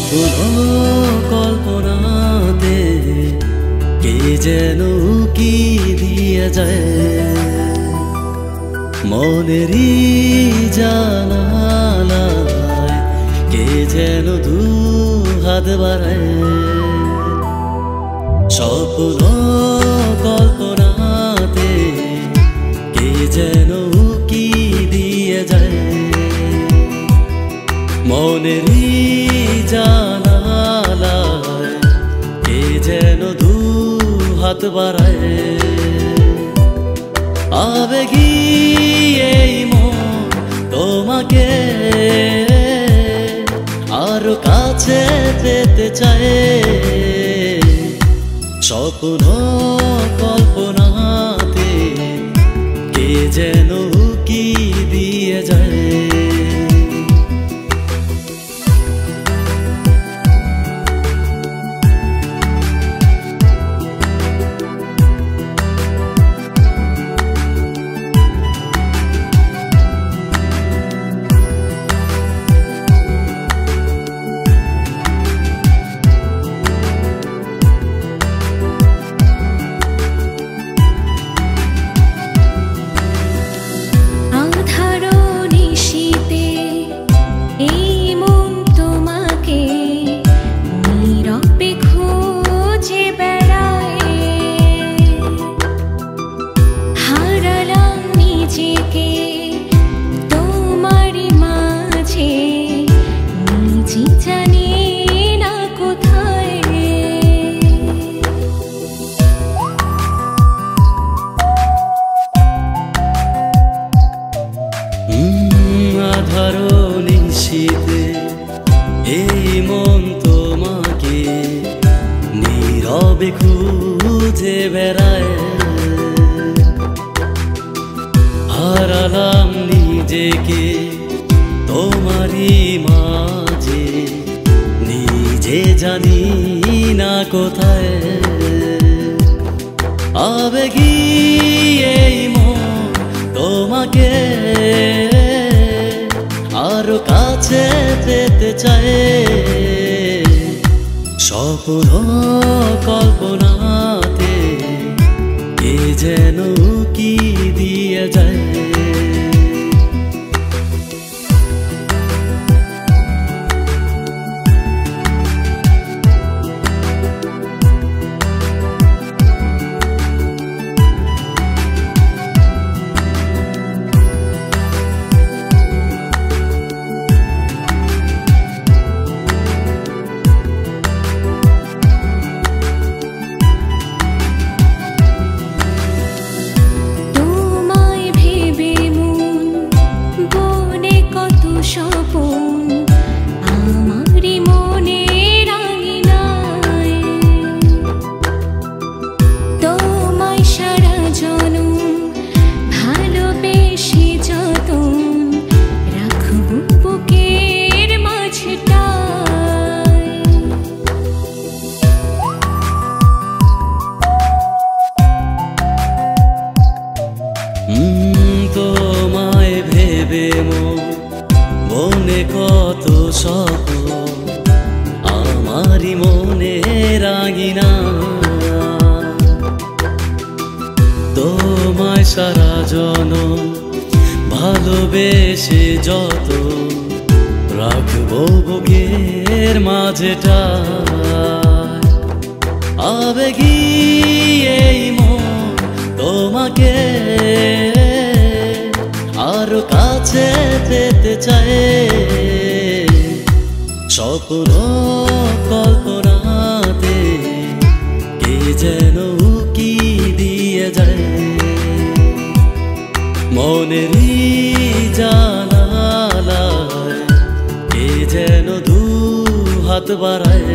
স্বপ্ন কল্পনাতে কে যেন কি দিয়ে যায়, মনেরই জানালায় কে যেন দু হাত বাড়ায়। স্বপ্ন কল্পনাতে কে যেন কি দিয়ে যায়, মনেরই জানালায় কে যেন দু হাত বাড়ায়। আবেগী এই মন তোমাকে আরো কাছে পেতে চায়। স্বপ্ন কল্পনাতে কে যেন কি দিয়ে যায়। নিশীথে এই মন তোমাকে নীরবে খুঁজে বেড়ায়। হারালাম নিজেকে তোমারই মাঝে, নিজে জানি না কোথায়। আবেগী এই মন তোমাকে আরো কাছে পেতে চায়। স্বপ্ন কল্পনাতে কে যেন কি দিয়ে যায়। তোমায় ভেবে মনে কত স্বপ্ন, আমারই মনে রাঙিনা। তোমায় সারা জনম ভালোবেসে যত রাখবো বুকের মাঝেটা। আবেগী এই মন তোমাকে আরো কাছে পেতে চায়। স্বপ্ন কল্পনাতে কে যেন কি দিয়ে যায়, মনেরই জানালায় কে যেন দু হাত বাড়ায়।